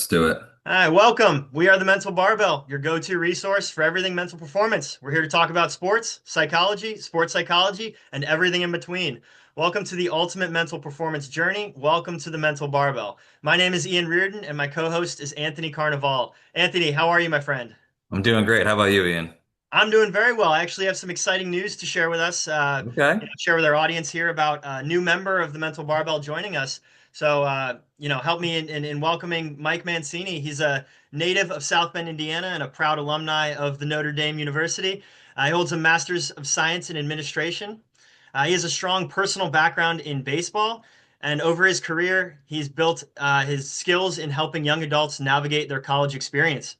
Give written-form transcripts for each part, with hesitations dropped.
do it. Hi, welcome. We are the Mental Barbell, your go-to resource for everything mental performance. We're here to talk about sports psychology, and everything in between. Welcome to the ultimate mental performance journey. Welcome to the Mental Barbell. My name is Ian Reardon, and my co-host is Anthony Carnival. Anthony, how are you, my friend? I'm doing great. How about you, Ian? I'm doing very well. I actually have some exciting news to share with us, Okay. share with our audience here about a new member of the Mental Barbell joining us. So, help me in welcoming Mike Mancini. He's a native of South Bend, Indiana, and a proud alumni of the Notre Dame University. He holds a Master's of Science in Administration. He has a strong personal background in baseball, and over his career, he's built his skills in helping young adults navigate their college experience.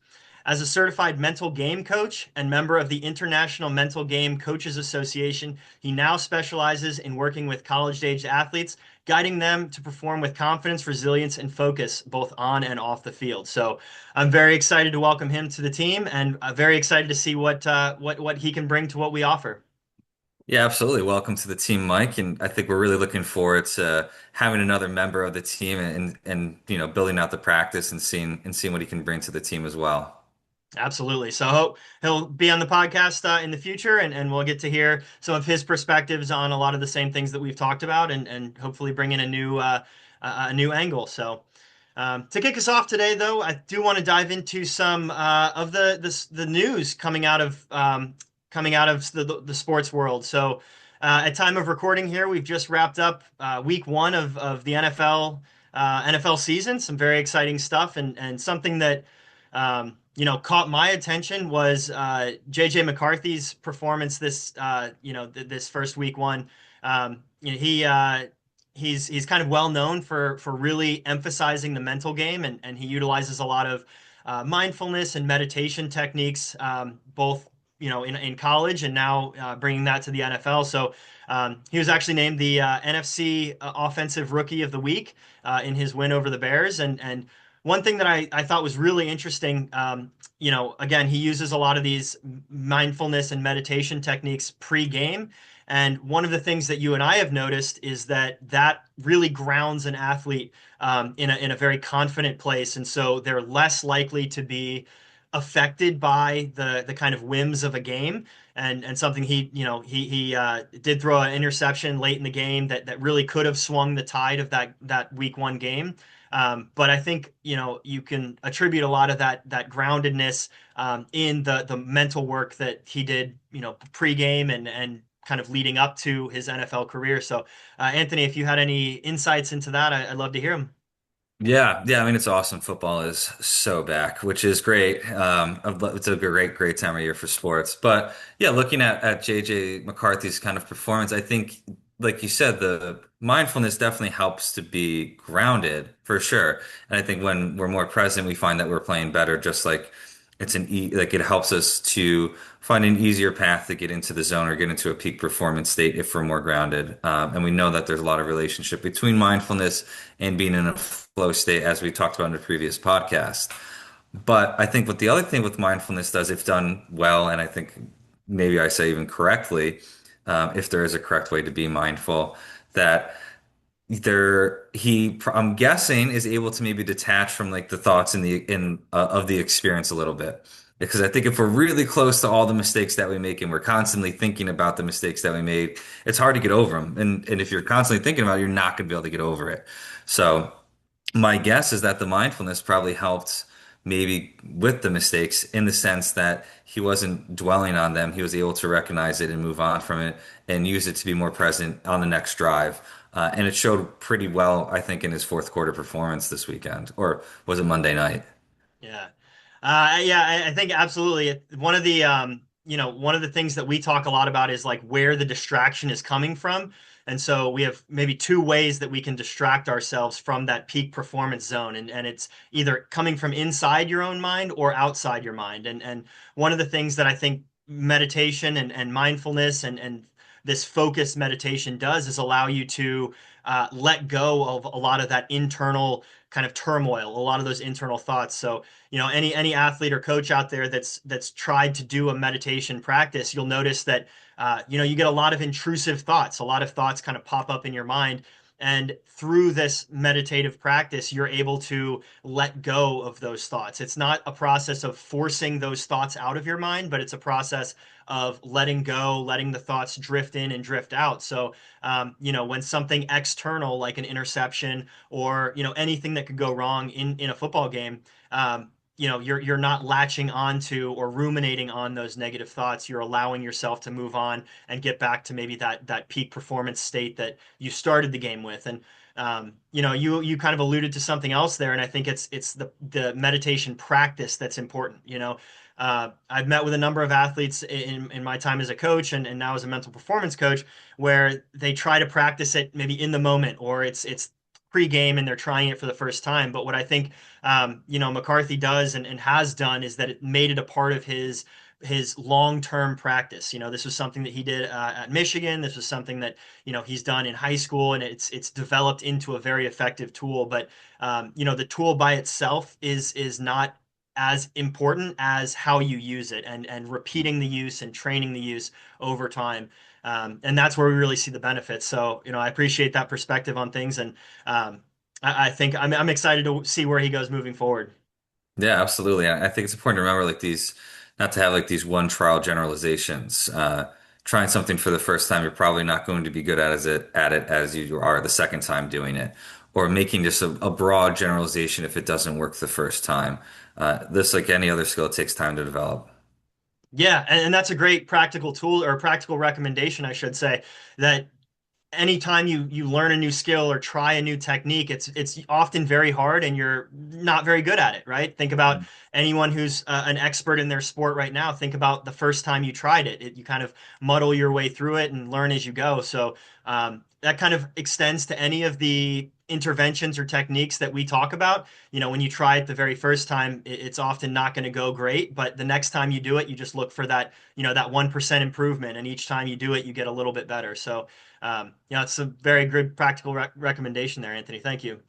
As a certified mental game coach and member of the International Mental Game Coaches Association, he now specializes in working with college-aged athletes, guiding them to perform with confidence, resilience, and focus, both on and off the field. So I'm very excited to welcome him to the team, and very excited to see what he can bring to what we offer. Yeah, absolutely. Welcome to the team, Mike. And I think we're really looking forward to having another member of the team and building out the practice and seeing what he can bring to the team as well. Absolutely. So he'll be on the podcast in the future, and we'll get to hear some of his perspectives on a lot of the same things that we've talked about, and hopefully bring in a new angle. So to kick us off today, though, I do want to dive into some of the news coming out of the sports world. So at time of recording here, we've just wrapped up week one of the NFL season. Some very exciting stuff, and something that caught my attention was JJ McCarthy's performance this first week one. He's kind of well known for really emphasizing the mental game, and he utilizes a lot of mindfulness and meditation techniques, both in college and now bringing that to the NFL. So he was actually named the NFC Offensive Rookie of the Week in his win over the Bears, and one thing that I thought was really interesting, again, he uses a lot of these mindfulness and meditation techniques pre-game. And one of the things that you and I have noticed is that really grounds an athlete in a very confident place. And so they're less likely to be affected by the kind of whims of a game. And something he did throw an interception late in the game that really could have swung the tide of that week one game. But I think you can attribute a lot of that groundedness in the mental work that he did pregame and kind of leading up to his NFL career. So Anthony, if you had any insights into that, I'd love to hear them. Yeah, yeah. I mean, it's awesome. Football is so back, which is great. It's a great time of year for sports. But yeah, looking at JJ McCarthy's kind of performance, I think, like you said, the mindfulness definitely helps to be grounded for sure. And I think when we're more present, we find that we're playing better. Just like like it helps us to find an easier path to get into the zone or get into a peak performance state if we're more grounded. And we know that there's a lot of relationship between mindfulness and being in a flow state, as we talked about in the previous podcast. But I think what the other thing with mindfulness does, if done well, and I think maybe I say even correctly, if there is a correct way to be mindful, that I'm guessing is able to maybe detach from like the thoughts in of the experience a little bit. Because I think if we're really close to all the mistakes that we make and we're constantly thinking about the mistakes that we made, it's hard to get over them. And if you're constantly thinking about it, you're not going to be able to get over it. So my guess is that the mindfulness probably helped maybe with the mistakes in the sense that he wasn't dwelling on them. He was able to recognize it and move on from it and use it to be more present on the next drive. And it showed pretty well, I think, in his fourth quarter performance this weekend, or was it Monday night? Yeah. Yeah, I think absolutely. One of the things that we talk a lot about is like where the distraction is coming from. And so we have maybe two ways that we can distract ourselves from that peak performance zone. And it's either coming from inside your own mind or outside your mind. And one of the things that I think meditation and mindfulness and this focused meditation does is allow you to let go of a lot of that internal kind of turmoil, a lot of those internal thoughts. So any athlete or coach out there that's tried to do a meditation practice, you'll notice that you get a lot of intrusive thoughts. A lot of thoughts kind of pop up in your mind, And through this meditative practice, you're able to let go of those thoughts. It's not a process of forcing those thoughts out of your mind, but it's a process of letting go, letting the thoughts drift in and drift out. So, when something external like an interception or, anything that could go wrong in a football game, you're not latching onto or ruminating on those negative thoughts. You're allowing yourself to move on and get back to maybe that peak performance state that you started the game with. And you kind of alluded to something else there, and I think it's the meditation practice that's important. I've met with a number of athletes in my time as a coach and now as a mental performance coach, where they try to practice it maybe in the moment, or it's pre-game and they're trying it for the first time. But what I think McCarthy does and has done is that it made it a part of his long-term practice. This was something that he did at Michigan. This was something that he's done in high school, and it's developed into a very effective tool. But the tool by itself is not as important as how you use it, and repeating the use and training the use over time. And that's where we really see the benefits. So, I appreciate that perspective on things, and I think I'm excited to see where he goes moving forward. Yeah, absolutely. I think it's important to remember like these, not to have like these one trial generalizations. Trying something for the first time, you're probably not going to be good at it as you are the second time doing it, or making just a broad generalization if it doesn't work the first time. This, like any other skill, it takes time to develop. Yeah, and that's a great practical tool or practical recommendation, I should say, that anytime you learn a new skill or try a new technique, it's often very hard and you're not very good at it, right? Think about anyone who's an expert in their sport right now. Think about the first time you tried it. You kind of muddle your way through it and learn as you go. So that kind of extends to any of the interventions or techniques that we talk about. When you try it the very first time, it's often not going to go great, but the next time you do it, you just look for that 1% improvement, and each time you do it, you get a little bit better. So it's a very good practical recommendation there, Anthony. Thank you.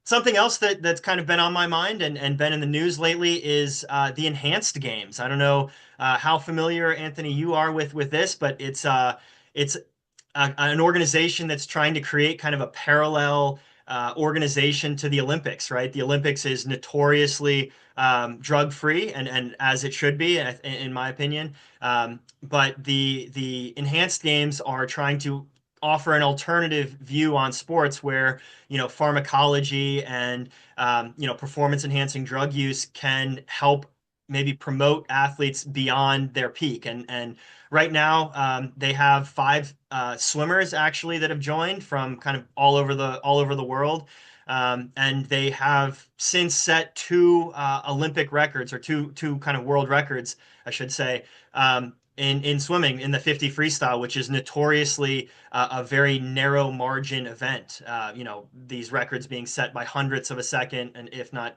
Something else that's kind of been on my mind and been in the news lately is the enhanced games. I don't know how familiar, Anthony, you are with this, but it's an organization that's trying to create kind of a parallel organization to the Olympics, right? The Olympics is notoriously drug-free, and as it should be, in my opinion. But the enhanced games are trying to offer an alternative view on sports where pharmacology and performance enhancing drug use can help maybe promote athletes beyond their peak. And right now they have five swimmers actually that have joined from kind of all over the world. And they have since set two Olympic records, or two kind of world records, I should say, in swimming in the 50 freestyle, which is notoriously a very narrow margin event. These records being set by hundredths of a second, and if not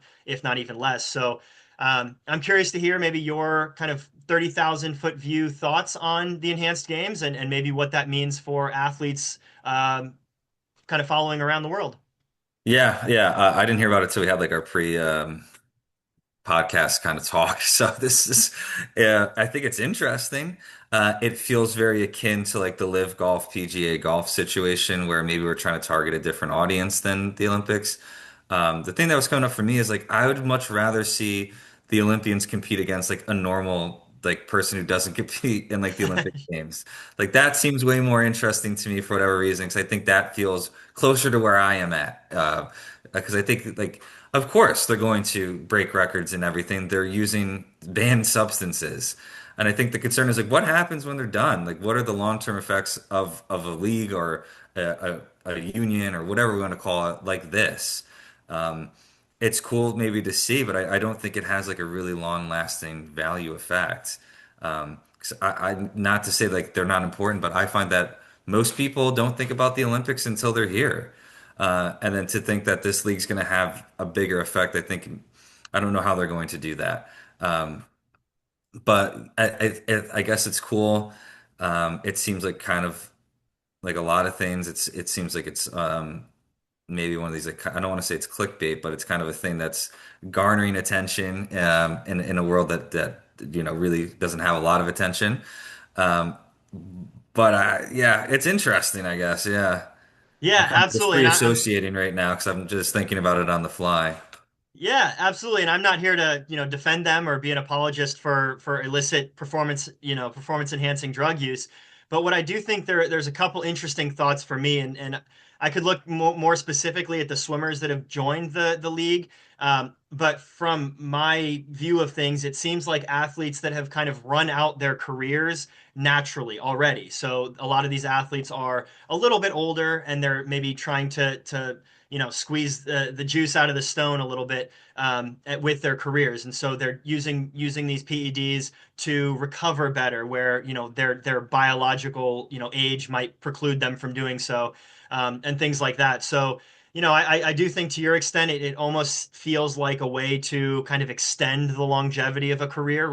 even less. So I'm curious to hear maybe your kind of 30,000-foot view thoughts on the enhanced games, and maybe what that means for athletes kind of following around the world. Yeah, yeah. I didn't hear about it till we had like our pre podcast kind of talk. So this is, yeah, I think it's interesting. It feels very akin to like the Live Golf PGA golf situation where maybe we're trying to target a different audience than the Olympics. The thing that was coming up for me is like I would much rather see the Olympians compete against like a normal like person who doesn't compete in like the Olympic Games. Like that seems way more interesting to me for whatever reason, because I think that feels closer to where I am at. Because I think like of course they're going to break records and everything. They're using banned substances. And I think the concern is like what happens when they're done? Like what are the long-term effects of a league or a union or whatever we want to call it like this? Um, it's cool maybe to see, but I don't think it has like a really long-lasting value effect. 'Cause not to say like they're not important, but I find that most people don't think about the Olympics until they're here. And then to think that this league's going to have a bigger effect, I don't know how they're going to do that. But I guess it's cool. It seems like kind of like a lot of things. It seems like it's maybe one of these like I don't want to say it's clickbait, but it's kind of a thing that's garnering attention in a world that really doesn't have a lot of attention. Um, but yeah, it's interesting, I guess. Yeah. Yeah, I'm just absolutely. free And I'm associating right now because I'm just thinking about it on the fly. Yeah, absolutely. And I'm not here to, defend them or be an apologist for illicit performance, performance enhancing drug use. But what I do think there's a couple interesting thoughts for me, and I could look more specifically at the swimmers that have joined the league. But from my view of things, it seems like athletes that have kind of run out their careers naturally already. So a lot of these athletes are a little bit older and they're maybe trying to squeeze the juice out of the stone a little bit with their careers, and so they're using these PEDs to recover better, where their biological age might preclude them from doing so, and things like that. So I do think to your extent it almost feels like a way to kind of extend the longevity of a career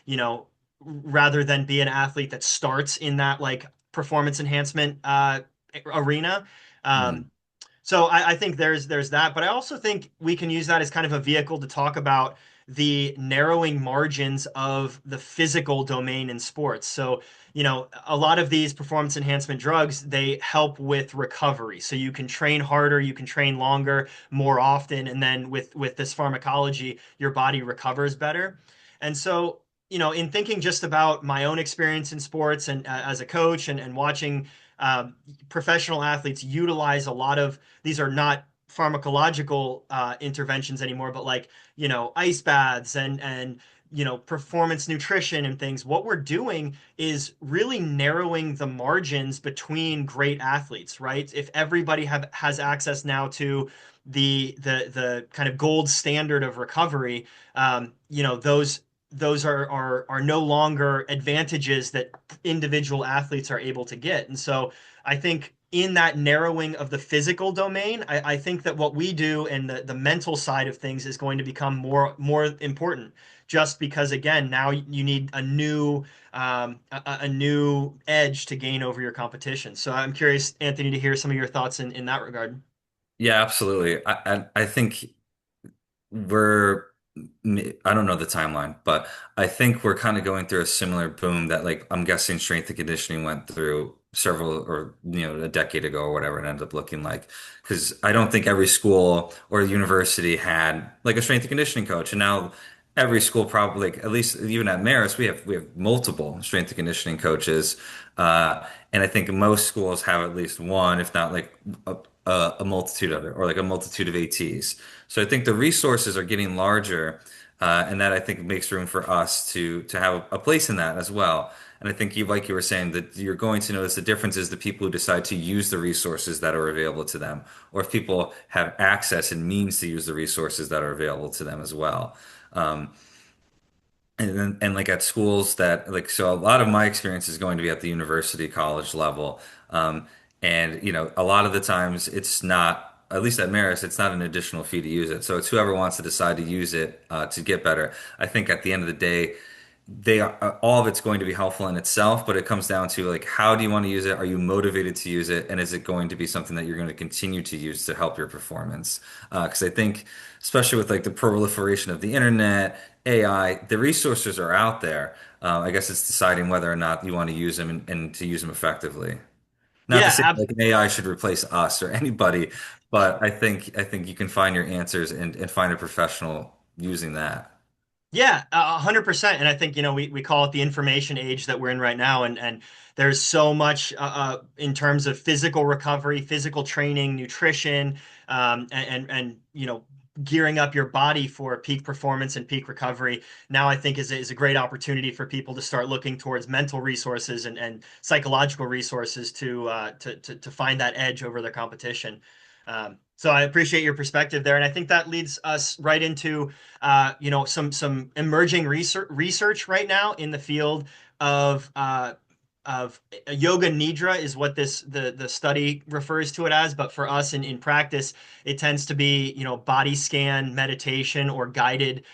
you know rather than be an athlete that starts in that like performance enhancement arena. Mm, Um, so I think there's that, but I also think we can use that as kind of a vehicle to talk about the narrowing margins of the physical domain in sports. So, a lot of these performance enhancement drugs, they help with recovery. So you can train harder, you can train longer, more often, and then with this pharmacology, your body recovers better. And so, in thinking just about my own experience in sports and as a coach and watching professional athletes utilize a lot of these are not pharmacological interventions anymore, but like, ice baths and performance nutrition and things. What we're doing is really narrowing the margins between great athletes, right? If everybody has access now to the kind of gold standard of recovery, those are no longer advantages that individual athletes are able to get. And so I think in that narrowing of the physical domain, I think that what we do and the mental side of things is going to become more important. Just because, again, now you need a new edge to gain over your competition. So I'm curious, Anthony, to hear some of your thoughts in that regard. yeah, absolutely. I think we're I don't know the timeline, but I think we're kind of going through a similar boom that like I'm guessing strength and conditioning went through several or a decade ago or whatever it ended up looking like. Because I don't think every school or university had like a strength and conditioning coach, and now every school probably like, at least even at Marist we have multiple strength and conditioning coaches, and I think most schools have at least one, if not like a multitude of it or like a multitude of ATs. So I think the resources are getting larger, and that I think makes room for us to have a place in that as well. And I think you, like you were saying, that you're going to notice the difference is the people who decide to use the resources that are available to them, or if people have access and means to use the resources that are available to them as well. Um, and like at schools that like so a lot of my experience is going to be at the university college level, and a lot of the times it's not, at least at Marist, it's not an additional fee to use it, so it's whoever wants to decide to use it to get better. I think at the end of the day they are all of it's going to be helpful in itself, but it comes down to like how do you want to use it? Are you motivated to use it? And is it going to be something that you're going to continue to use to help your performance? Because I think, especially with like the proliferation of the internet, AI, the resources are out there. I guess it's deciding whether or not you want to use them and to use them effectively. Not to Yeah, say like an AI should replace us or anybody, but I think you can find your answers and find a professional using that. Yeah, 100%. And I think, we call it the information age that we're in right now. And there's so much in terms of physical recovery, physical training, nutrition, and gearing up your body for peak performance and peak recovery. Now, I think is a great opportunity for people to start looking towards mental resources and psychological resources to find that edge over their competition. So I appreciate your perspective there. And I think that leads us right into some emerging research right now in the field of yoga nidra is what the study refers to it as, but for us in practice, it tends to be body scan meditation or guided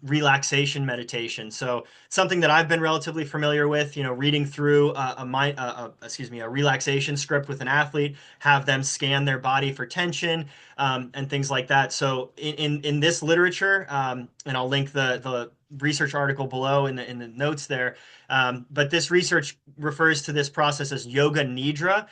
relaxation meditation. So something that I've been relatively familiar with, reading through a relaxation script with an athlete, have them scan their body for tension and things like that. So in this literature, and I'll link the research article below in the notes there. But this research refers to this process as Yoga Nidra,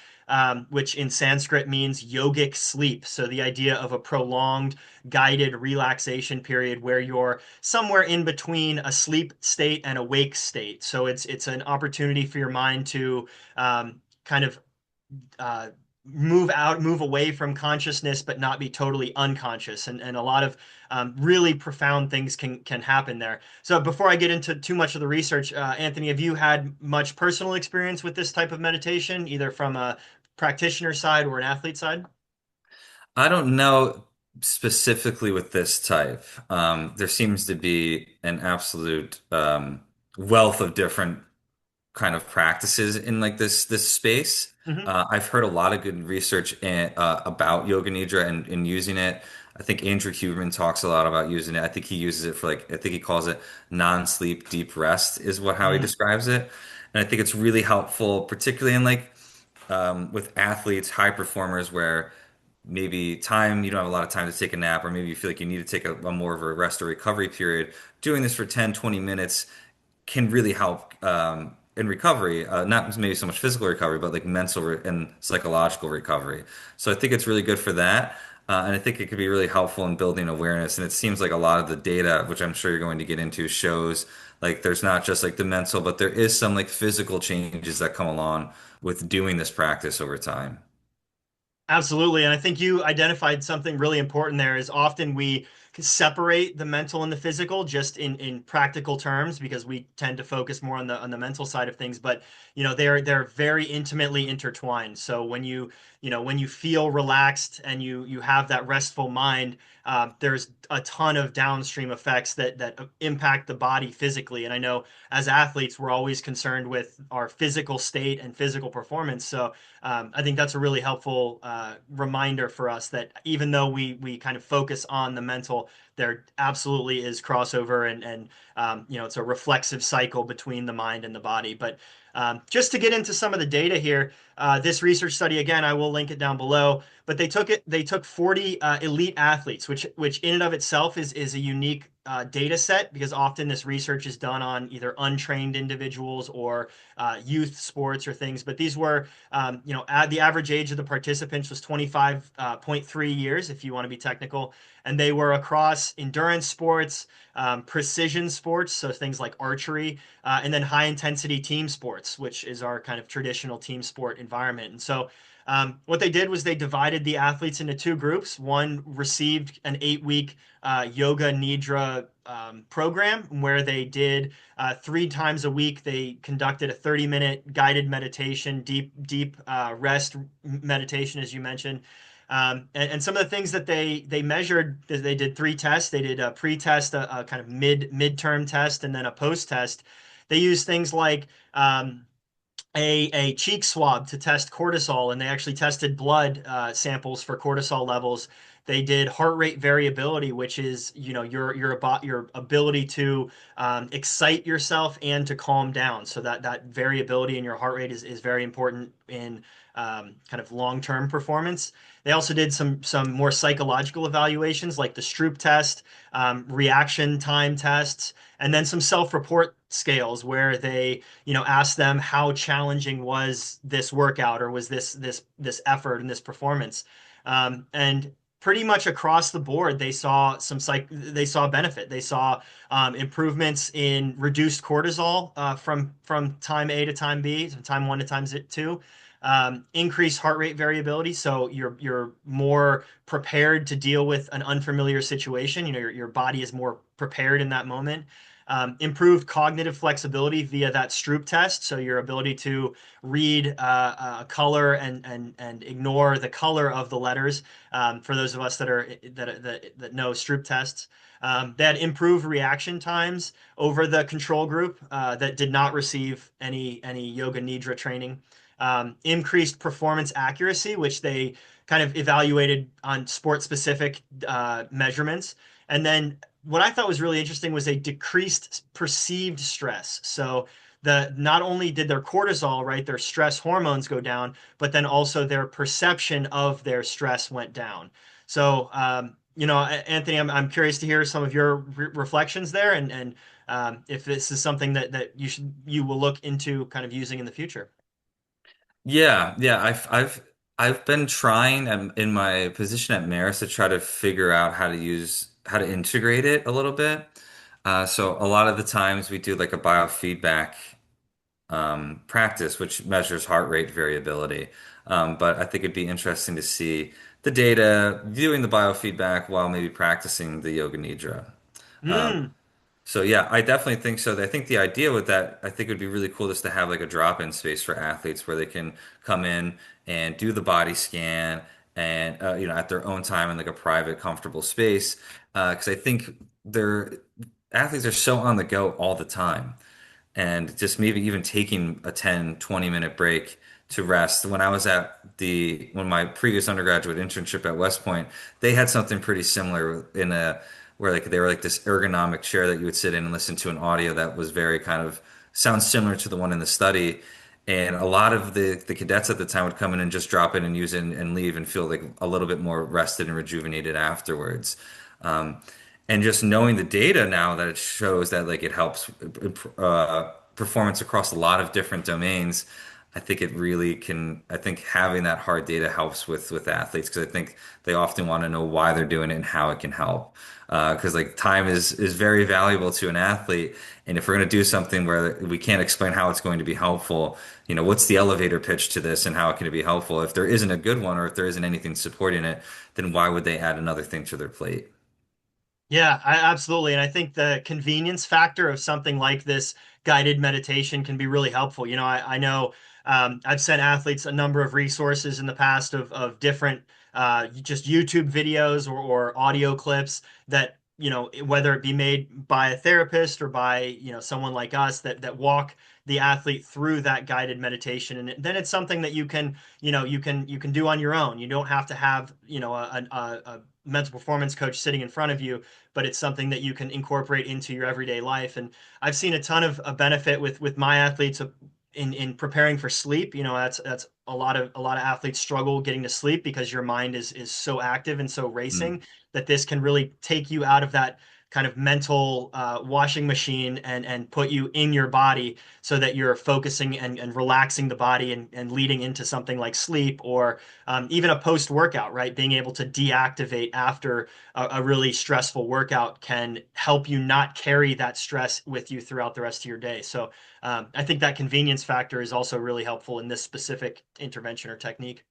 which in Sanskrit means yogic sleep. So the idea of a prolonged guided relaxation period where you're somewhere in between a sleep state and a wake state. So it's an opportunity for your mind to kind of uh, move away from consciousness, but not be totally unconscious. And a lot of really profound things can happen there. So before I get into too much of the research, Anthony, have you had much personal experience with this type of meditation, either from a practitioner side or an athlete side? I don't know specifically with this type. There seems to be an absolute wealth of different kind of practices in like this space. Hmm. I've heard a lot of good research about Yoga Nidra and using it. I think Andrew Huberman talks a lot about using it. I think he uses it for like I think he calls it non-sleep deep rest is what how he Mm. describes it. And I think it's really helpful, particularly in like with athletes, high performers, where maybe time you don't have a lot of time to take a nap, or maybe you feel like you need to take a more of a rest or recovery period. Doing this for 10, 20 minutes can really help in recovery, not maybe so much physical recovery, but like and psychological recovery. So I think it's really good for that. And I think it could be really helpful in building awareness. And it seems like a lot of the data, which I'm sure you're going to get into, shows like there's not just like the mental, but there is some like physical changes that come along with doing this practice over time. Absolutely. And I think you identified something really important there is often we can separate the mental and the physical just in practical terms because we tend to focus more on the mental side of things. But they're very intimately intertwined. So when you feel relaxed and you have that restful mind, there's a ton of downstream effects that impact the body physically. And I know as athletes, we're always concerned with our physical state and physical performance. So I think that's a really helpful reminder for us that even though we kind of focus on the mental, there absolutely is crossover and it's a reflexive cycle between the mind and the body. But just to get into some of the data here, this research study again, I will link it down below. But they took 40 elite athletes, which in and of itself is a unique data set because often this research is done on either untrained individuals or youth sports or things. But these were the average age of the participants was 25.3 years, if you want to be technical. And they were across endurance sports, precision sports, so things like archery, and then high intensity team sports, which is our kind of traditional team sport environment. And so what they did was they divided the athletes into two groups. One received an 8 week Yoga Nidra program where they did 3 times a week. They conducted a 30-minute guided meditation, deep rest meditation, as you mentioned. And some of the things that they measured, they did 3 tests. They did a pre-test, a kind of midterm test, and then a post-test. They used things like a cheek swab to test cortisol, and they actually tested blood samples for cortisol levels. They did heart rate variability, which is your ability to excite yourself and to calm down. So that variability in your heart rate is very important in kind of long-term performance. They also did some more psychological evaluations like the Stroop test, reaction time tests, and then some self-report scales where they ask them how challenging was this workout or was this effort and this performance. And pretty much across the board, they saw benefit. They saw improvements in reduced cortisol from time A to time B, so time one to time two. Increased heart rate variability, so you're more prepared to deal with an unfamiliar situation. Your body is more prepared in that moment. Improved cognitive flexibility via that Stroop test, so your ability to read color and ignore the color of the letters. For those of us that know Stroop tests, they had improved reaction times over the control group that did not receive any Yoga Nidra training. Increased performance accuracy, which they kind of evaluated on sport specific measurements. And then what I thought was really interesting was they decreased perceived stress. So the not only did their cortisol, right, their stress hormones go down, but then also their perception of their stress went down. So Anthony, I'm curious to hear some of your reflections there, and if this is something that you will look into kind of using in the future. Yeah, I've been trying in my position at Maris to try to figure out how to integrate it a little bit. So a lot of the times we do like a biofeedback practice, which measures heart rate variability. But I think it'd be interesting to see the data doing the biofeedback while maybe practicing the Yoga Nidra. Um, Mm. so yeah, I definitely think so. I think the idea with that, I think it would be really cool just to have like a drop-in space for athletes where they can come in and do the body scan and at their own time in like a private, comfortable space. Because I think they're athletes are so on the go all the time and just maybe even taking a 10-20 minute break to rest. When I was at when my previous undergraduate internship at West Point, they had something pretty similar in a where like they were like this ergonomic chair that you would sit in and listen to an audio that was very kind of sounds similar to the one in the study. And a lot of the cadets at the time would come in and just drop in and use it and leave and feel like a little bit more rested and rejuvenated afterwards. Um, and just knowing the data now that it shows that like it helps performance across a lot of different domains, I think it really can. I think having that hard data helps with athletes because I think they often want to know why they're doing it and how it can help. Because like time is very valuable to an athlete, and if we're going to do something where we can't explain how it's going to be helpful, what's the elevator pitch to this and how it can be helpful? If there isn't a good one or if there isn't anything supporting it, then why would they add another thing to their plate? Yeah, absolutely. And I think the convenience factor of something like this guided meditation can be really helpful. I know I've sent athletes a number of resources in the past of different just YouTube videos or audio clips that, whether it be made by a therapist or by, someone like us that walk the athlete through that guided meditation. And then it's something that you can do on your own. You don't have to have, a mental performance coach sitting in front of you, but it's something that you can incorporate into your everyday life. And I've seen a ton of benefit with my athletes in preparing for sleep. That's a lot of athletes struggle getting to sleep because your mind is so active and so Mm. racing that this can really take you out of that kind of mental washing machine and put you in your body so that you're focusing and relaxing the body and leading into something like sleep or even a post workout, right? Being able to deactivate after a really stressful workout can help you not carry that stress with you throughout the rest of your day. So I think that convenience factor is also really helpful in this specific intervention or technique.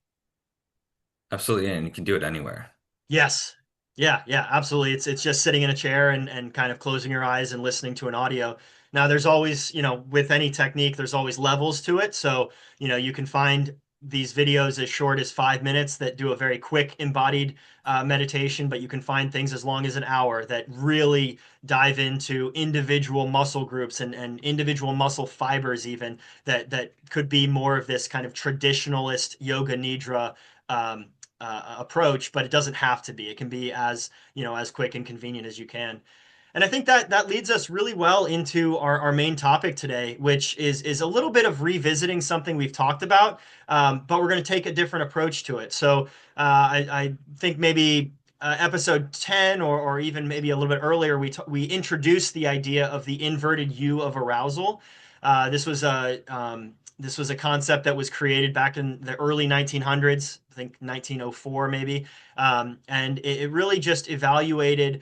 Absolutely, and you can do it anywhere. Yes. Yeah, absolutely. It's just sitting in a chair and kind of closing your eyes and listening to an audio. Now there's always, with any technique, there's always levels to it. So, you can find these videos as short as 5 minutes that do a very quick embodied meditation, but you can find things as long as an hour that really dive into individual muscle groups and individual muscle fibers even that could be more of this kind of traditionalist yoga nidra um, approach, but it doesn't have to be. It can be as quick and convenient as you can. And I think that leads us really well into our main topic today, which is a little bit of revisiting something we've talked about, but we're going to take a different approach to it. So I think maybe episode 10 or even maybe a little bit earlier, we introduced the idea of the inverted U of arousal. This was a concept that was created back in the early 1900s, I think 1904 maybe, and it really just evaluated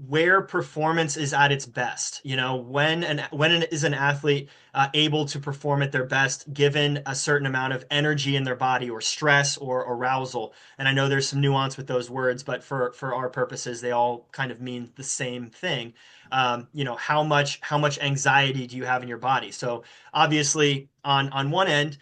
where performance is at its best. Is an athlete able to perform at their best given a certain amount of energy in their body or stress or arousal. And I know there's some nuance with those words, but for our purposes, they all kind of mean the same thing. How much anxiety do you have in your body? So obviously, on one end,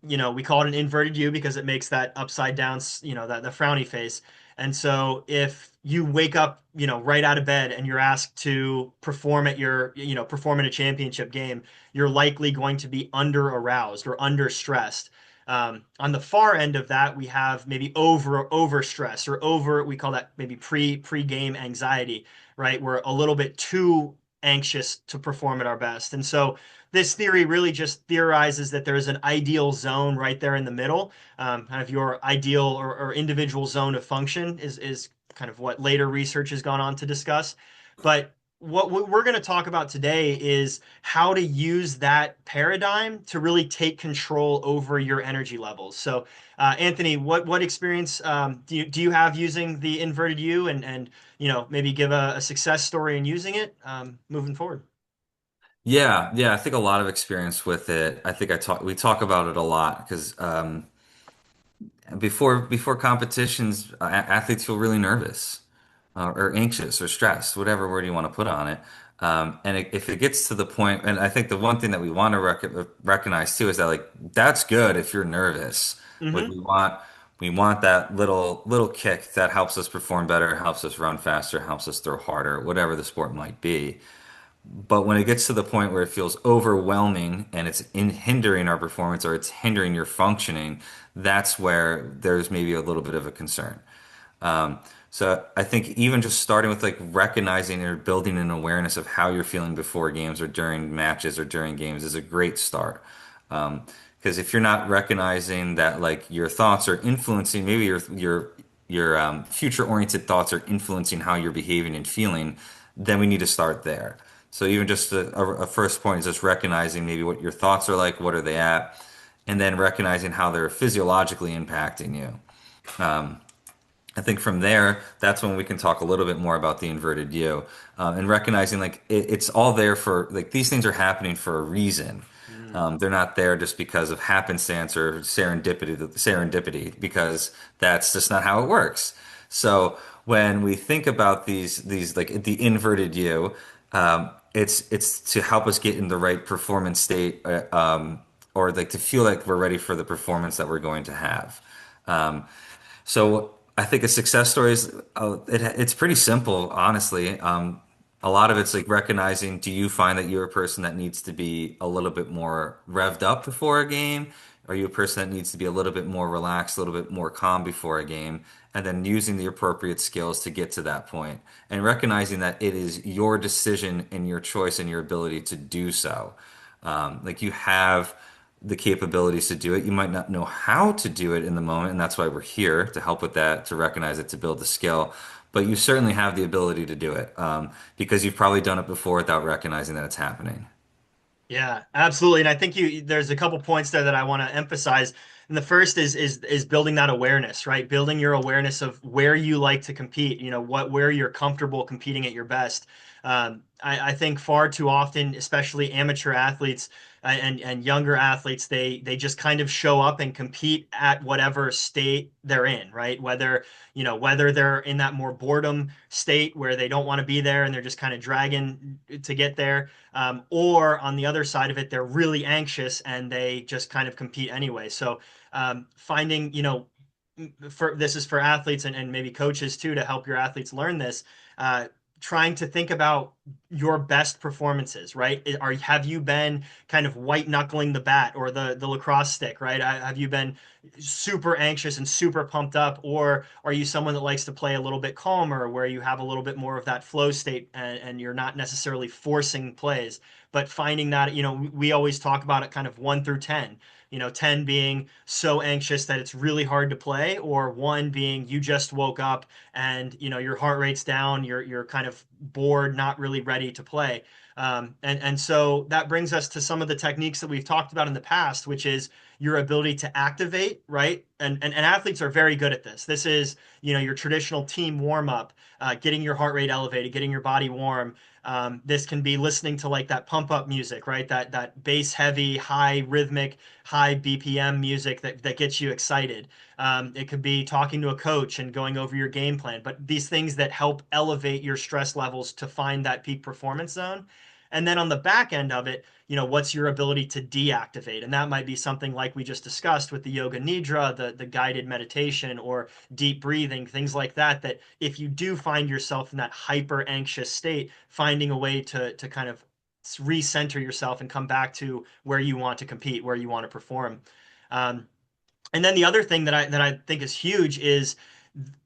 we call it an inverted U because it makes that upside down, that the frowny face. And so if you wake up, right out of bed and you're asked to perform in a championship game, you're likely going to be under aroused or under stressed. On the far end of that, we have maybe over stress or we call that maybe pre-game anxiety, right? We're a little bit too anxious to perform at our best. And so this theory really just theorizes that there's an ideal zone right there in the middle. Kind of your ideal or individual zone of function is kind of what later research has gone on to discuss. But what we're going to talk about today is how to use that paradigm to really take control over your energy levels. So, Anthony, what experience do you have using the inverted U, and maybe give a success story in using it moving forward? Yeah, yeah, I think a lot of experience with it. I think we talk about it a lot because before competitions, athletes feel really nervous or anxious or stressed, whatever word you want to put on it. If it gets to the point, and I think the one thing that we want to recognize too is that like that's good if you're nervous. Like Hmm. we want that little kick that helps us perform better, helps us run faster, helps us throw harder, whatever the sport might be. But when it gets to the point where it feels overwhelming and it's hindering our performance or it's hindering your functioning, that's where there's maybe a little bit of a concern. So I think even just starting with like recognizing or building an awareness of how you're feeling before games or during matches or during games is a great start. Because if you're not recognizing that like your thoughts are influencing, maybe your future oriented thoughts are influencing how you're behaving and feeling, then we need to start there. So even just a first point is just recognizing maybe what your thoughts are like, what are they at, and then recognizing how they're physiologically impacting you. I think from there, that's when we can talk a little bit more about the inverted U, and recognizing like it's all there for like these things are happening for a reason. Mm. They're not there just because of happenstance or serendipity, because that's just not how it works. So when we think about these like the inverted U, it's to help us get in the right performance state, or like to feel like we're ready for the performance that we're going to have. So I think a success story is it's pretty simple, honestly. A lot of it's like recognizing, do you find that you're a person that needs to be a little bit more revved up before a game? Are you a person that needs to be a little bit more relaxed, a little bit more calm before a game? And then using the appropriate skills to get to that point and recognizing that it is your decision and your choice and your ability to do so. Like you have the capabilities to do it. You might not know how to do it in the moment, and that's why we're here to help with that, to recognize it, to build the skill. But you certainly have the ability to do it because you've probably done it before without recognizing that it's happening. Yeah, absolutely. And I think there's a couple points there that I want to emphasize. And the first is building that awareness, right? Building your awareness of where you like to compete, where you're comfortable competing at your best. I think far too often, especially amateur athletes and younger athletes, they just kind of show up and compete at whatever state they're in, right? Whether they're in that more boredom state where they don't want to be there and they're just kind of dragging to get there, or on the other side of it, they're really anxious and they just kind of compete anyway. So finding, for this is for athletes and maybe coaches too to help your athletes learn this. Uh, Trying to think about your best performances, right? Have you been kind of white knuckling the bat or the lacrosse stick, right? Have you been super anxious and super pumped up, or are you someone that likes to play a little bit calmer, where you have a little bit more of that flow state and you're not necessarily forcing plays, but finding that, we always talk about it kind of 1 through 10. 10 being so anxious that it's really hard to play, or one being you just woke up and your heart rate's down, you're kind of bored, not really ready to play. And so that brings us to some of the techniques that we've talked about in the past, which is your ability to activate, right? And athletes are very good at this. This is, your traditional team warm up, getting your heart rate elevated, getting your body warm. This can be listening to like that pump up music, right? That bass heavy, high rhythmic, high BPM music that gets you excited. It could be talking to a coach and going over your game plan, but these things that help elevate your stress levels to find that peak performance zone. And then on the back end of it, what's your ability to deactivate? And that might be something like we just discussed with the Yoga Nidra, the guided meditation, or deep breathing, things like that. That if you do find yourself in that hyper anxious state, finding a way to kind of recenter yourself and come back to where you want to compete, where you want to perform. Um, and then the other thing that I think is huge is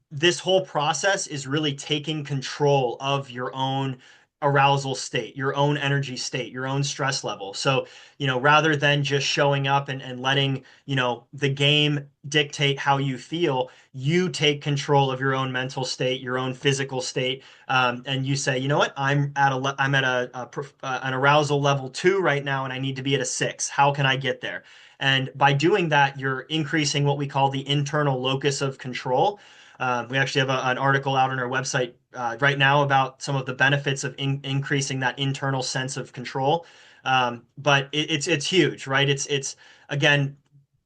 this whole process is really taking control of your own arousal state, your own energy state, your own stress level. So, rather than just showing up and letting, the game dictate how you feel, you take control of your own mental state, your own physical state, and you say, you know what, I'm at an arousal level 2 right now, and I need to be at a 6. How can I get there? And by doing that, you're increasing what we call the internal locus of control. We actually have an article out on our website right now about some of the benefits of increasing that internal sense of control. But it's huge, right? It's again,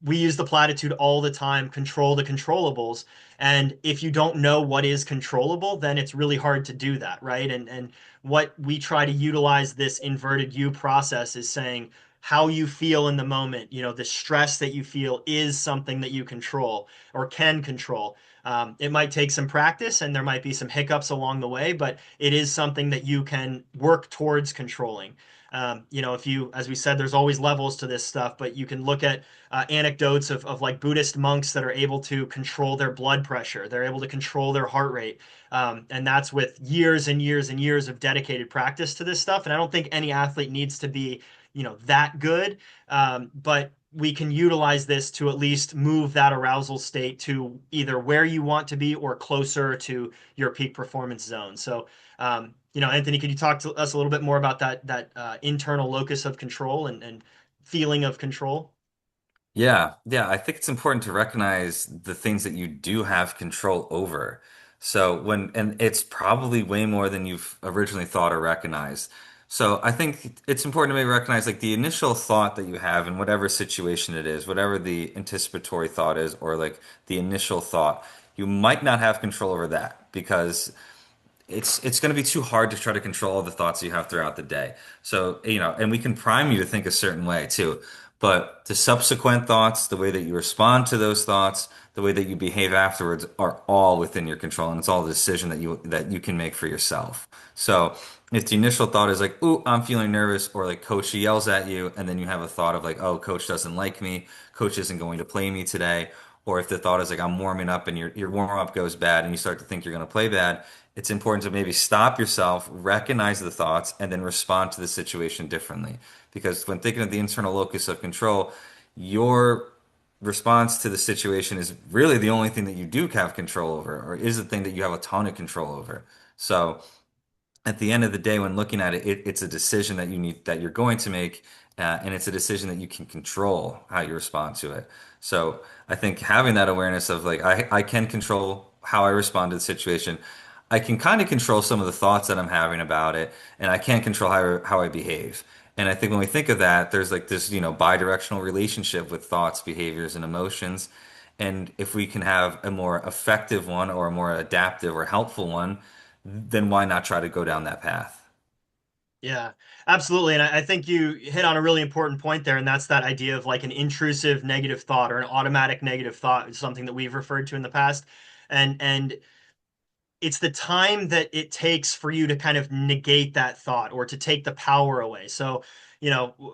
we use the platitude all the time: control the controllables. And if you don't know what is controllable, then it's really hard to do that, right? And what we try to utilize this inverted U process is saying how you feel in the moment, the stress that you feel is something that you control or can control. It might take some practice and there might be some hiccups along the way, but it is something that you can work towards controlling. If you, as we said, there's always levels to this stuff, but you can look at anecdotes of like Buddhist monks that are able to control their blood pressure. They're able to control their heart rate. And that's with years and years and years of dedicated practice to this stuff. And I don't think any athlete needs to be, that good. But we can utilize this to at least move that arousal state to either where you want to be or closer to your peak performance zone. So, Anthony, could you talk to us a little bit more about that internal locus of control and feeling of control? Yeah, yeah, I think it's important to recognize the things that you do have control over. And it's probably way more than you've originally thought or recognized. So I think it's important to maybe recognize like the initial thought that you have in whatever situation it is, whatever the anticipatory thought is, or like the initial thought, you might not have control over that because it's going to be too hard to try to control all the thoughts you have throughout the day. So, and we can prime you to think a certain way too. But the subsequent thoughts, the way that you respond to those thoughts, the way that you behave afterwards are all within your control, and it's all a decision that you can make for yourself. So, if the initial thought is like, "Ooh, I'm feeling nervous," or like coach yells at you, and then you have a thought of like, "Oh, coach doesn't like me. Coach isn't going to play me today." Or if the thought is like, "I'm warming up," and your warm up goes bad, and you start to think you're going to play bad, it's important to maybe stop yourself, recognize the thoughts, and then respond to the situation differently. Because when thinking of the internal locus of control, your response to the situation is really the only thing that you do have control over, or is the thing that you have a ton of control over. So at the end of the day, when looking at it, it's a decision that you're going to make, and it's a decision that you can control how you respond to it. So I think having that awareness of like I can control how I respond to the situation. I can kind of control some of the thoughts that I'm having about it, and I can't control how I behave. And I think when we think of that, there's like this, bi-directional relationship with thoughts, behaviors, and emotions. And if we can have a more effective one or a more adaptive or helpful one, then why not try to go down that path? Yeah, absolutely. And I think you hit on a really important point there, and that's that idea of like an intrusive negative thought or an automatic negative thought is something that we've referred to in the past. And it's the time that it takes for you to kind of negate that thought or to take the power away. So,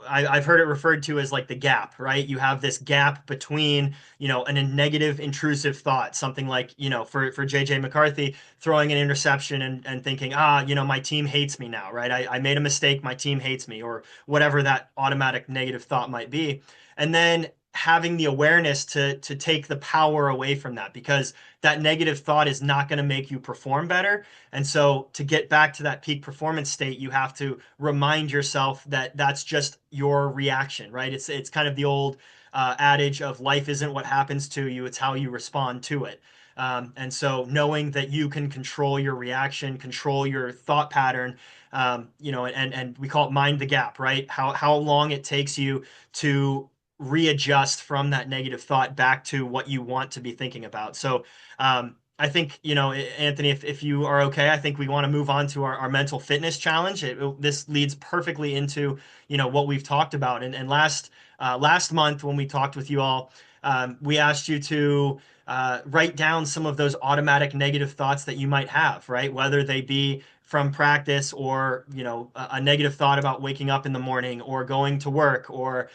I've heard it referred to as like the gap, right? You have this gap between, a negative intrusive thought, something like, for JJ McCarthy, throwing an interception and thinking, my team hates me now, right? I made a mistake, my team hates me, or whatever that automatic negative thought might be. And then having the awareness to take the power away from that, because that negative thought is not going to make you perform better. And so to get back to that peak performance state, you have to remind yourself that that's just your reaction, right? It's kind of the old adage of life isn't what happens to you, it's how you respond to it. And so knowing that you can control your reaction, control your thought pattern, and we call it mind the gap, right? How long it takes you to readjust from that negative thought back to what you want to be thinking about. So I think, Anthony, if you are okay, I think we want to move on to our mental fitness challenge. This leads perfectly into, what we've talked about. And last month when we talked with you all, we asked you to write down some of those automatic negative thoughts that you might have, right? Whether they be from practice or, a negative thought about waking up in the morning or going to work or,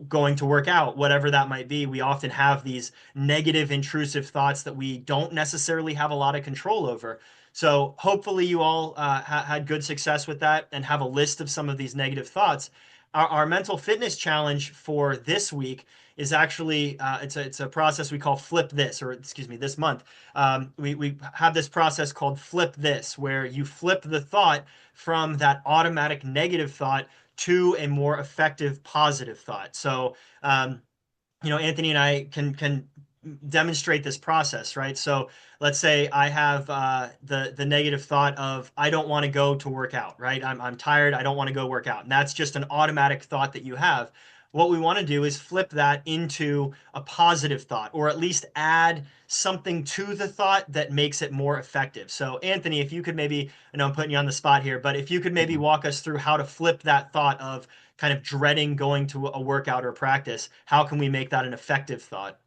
going to work out, whatever that might be. We often have these negative intrusive thoughts that we don't necessarily have a lot of control over. So hopefully you all had good success with that and have a list of some of these negative thoughts. Our mental fitness challenge for this week is actually it's a process we call flip this, or excuse me, this month. We have this process called flip this, where you flip the thought from that automatic negative thought to a more effective positive thought. So Anthony and I can demonstrate this process, right? So let's say I have the negative thought of I don't want to go to work out, right? I'm tired. I don't want to go work out, and that's just an automatic thought that you have. What we want to do is flip that into a positive thought, or at least add something to the thought that makes it more effective. So, Anthony, if you could maybe, I know I'm putting you on the spot here, but if you could maybe walk us through how to flip that thought of kind of dreading going to a workout or practice, how can we make that an effective thought?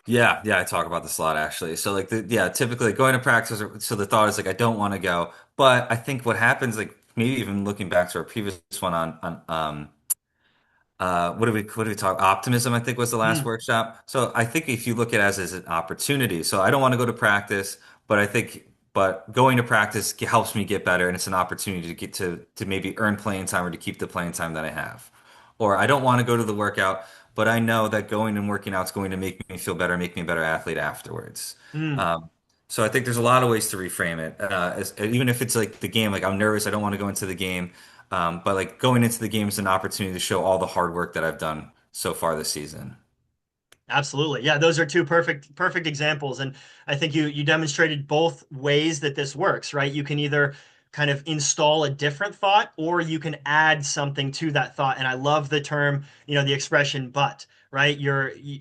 Yeah, yeah, I talk about this a lot actually. So like yeah, typically going to practice, so the thought is like I don't want to go, but I think what happens, like maybe even looking back to our previous one on what do we talk? Optimism, I think was the last Mm, workshop. So I think if you look at it as an opportunity, so I don't want to go to practice, but going to practice helps me get better, and it's an opportunity to get to maybe earn playing time or to keep the playing time that I have. Or I don't want to go to the workout, but I know that going and working out is going to make me feel better, make me a better athlete afterwards. mm. Um, so I think there's a lot of ways to reframe it. Even if it's like the game, like I'm nervous, I don't want to go into the game. But like going into the game is an opportunity to show all the hard work that I've done so far this season. Absolutely. Yeah, those are two perfect examples. And I think you demonstrated both ways that this works, right? You can either kind of install a different thought or you can add something to that thought. And I love the term, the expression but, right?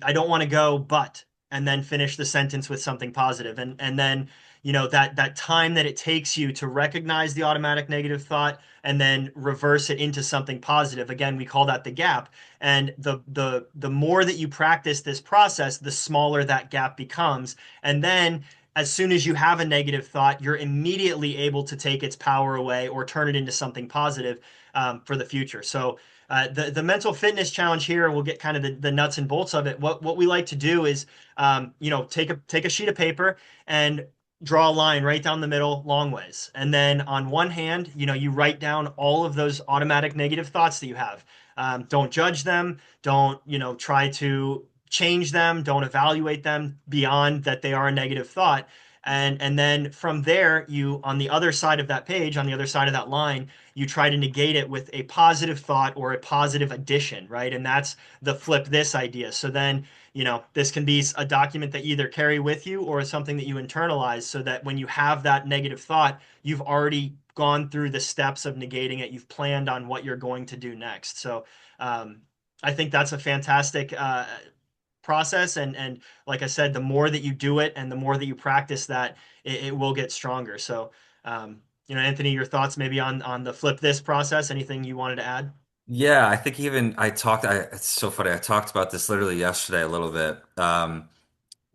I don't want to go, but, and then finish the sentence with something positive. And then, that time that it takes you to recognize the automatic negative thought and then reverse it into something positive. Again, we call that the gap. And the more that you practice this process, the smaller that gap becomes. And then as soon as you have a negative thought, you're immediately able to take its power away or turn it into something positive for the future. So the mental fitness challenge here, and we'll get kind of the nuts and bolts of it. What we like to do is, take a sheet of paper and draw a line right down the middle, long ways. And then on one hand, you write down all of those automatic negative thoughts that you have. Don't judge them. Don't, try to change them. Don't evaluate them beyond that they are a negative thought. And then from there, you on the other side of that page, on the other side of that line, you try to negate it with a positive thought or a positive addition, right? And that's the flip this idea. So then, this can be a document that you either carry with you or something that you internalize so that when you have that negative thought, you've already gone through the steps of negating it. You've planned on what you're going to do next. So um, I think that's a fantastic process. And like I said, the more that you do it and the more that you practice that, it will get stronger. So, Anthony, your thoughts maybe on the flip this process? Anything you wanted to add? Yeah, I think even it's so funny. I talked about this literally yesterday a little bit.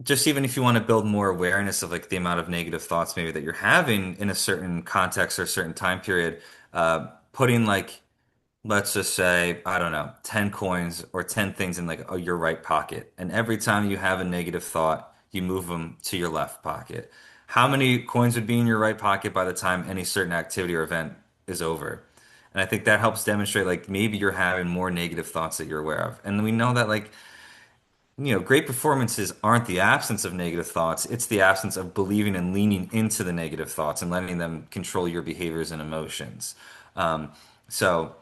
Just even if you want to build more awareness of like the amount of negative thoughts maybe that you're having in a certain context or a certain time period, putting like let's just say, I don't know, 10 coins or 10 things in like your right pocket. And every time you have a negative thought, you move them to your left pocket. How many coins would be in your right pocket by the time any certain activity or event is over? And I think that helps demonstrate like maybe you're having more negative thoughts that you're aware of. And we know that like, great performances aren't the absence of negative thoughts. It's the absence of believing and leaning into the negative thoughts and letting them control your behaviors and emotions. So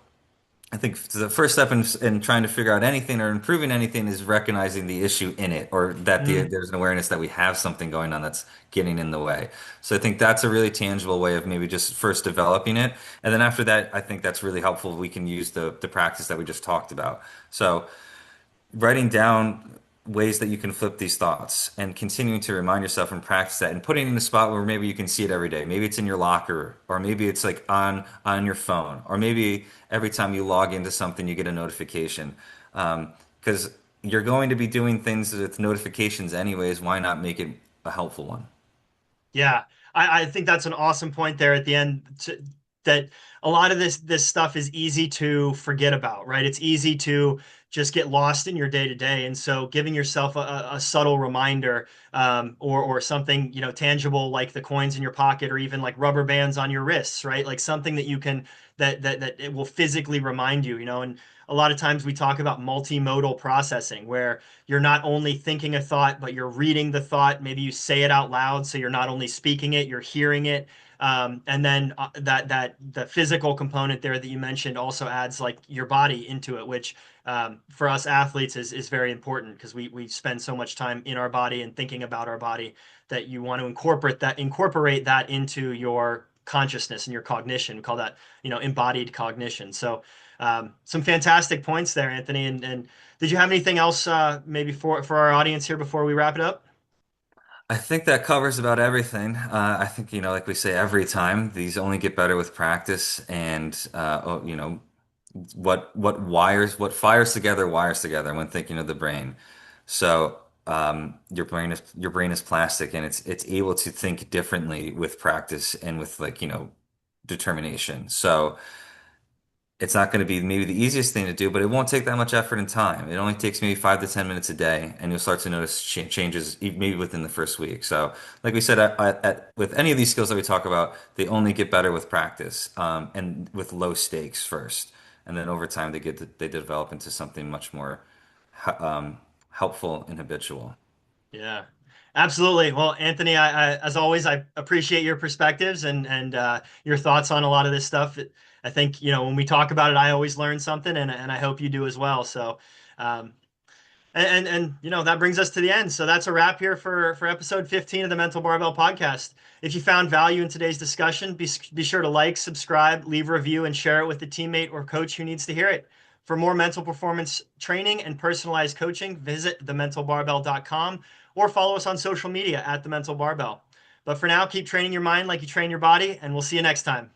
I think the first step in trying to figure out anything or improving anything is recognizing the issue in it, or that Mm. there's an awareness that we have something going on that's getting in the way. So I think that's a really tangible way of maybe just first developing it, and then after that, I think that's really helpful. We can use the practice that we just talked about. So writing down ways that you can flip these thoughts and continuing to remind yourself and practice that and putting it in a spot where maybe you can see it every day. Maybe it's in your locker or maybe it's like on your phone or maybe every time you log into something you get a notification. Because you're going to be doing things with notifications anyways. Why not make it a helpful one? Yeah, I think that's an awesome point there at the end. that a lot of this stuff is easy to forget about, right? It's easy to just get lost in your day to day, and so giving yourself a subtle reminder, or something tangible like the coins in your pocket, or even like rubber bands on your wrists, right? Like something that you can that it will physically remind you, and a lot of times we talk about multimodal processing, where you're not only thinking a thought, but you're reading the thought. Maybe you say it out loud, so you're not only speaking it, you're hearing it. And then that the physical component there that you mentioned also adds like your body into it, which for us athletes is very important, because we spend so much time in our body and thinking about our body, that you want to incorporate that into your consciousness and your cognition. We call that embodied cognition. So some fantastic points there, Anthony. And did you have anything else maybe for our audience here before we wrap it up? I think that covers about everything. I think, like we say every time, these only get better with practice and, what fires together wires together when thinking of the brain. So, your brain is plastic and it's able to think differently with practice and with like, determination. So, it's not going to be maybe the easiest thing to do, but it won't take that much effort and time. It only takes maybe 5 to 10 minutes a day, and you'll start to notice changes maybe within the first week. So, like we said, with any of these skills that we talk about, they only get better with practice, and with low stakes first, and then over time they develop into something much more helpful and habitual. Yeah, absolutely. Well, Anthony, as always, I appreciate your perspectives and your thoughts on a lot of this stuff. I think, when we talk about it, I always learn something, and I hope you do as well. So, um, and that brings us to the end. So that's a wrap here for episode 15 of the Mental Barbell Podcast. If you found value in today's discussion, be sure to like, subscribe, leave a review, and share it with a teammate or coach who needs to hear it. For more mental performance training and personalized coaching, visit thementalbarbell.com or follow us on social media at The Mental Barbell. But for now, keep training your mind like you train your body, and we'll see you next time.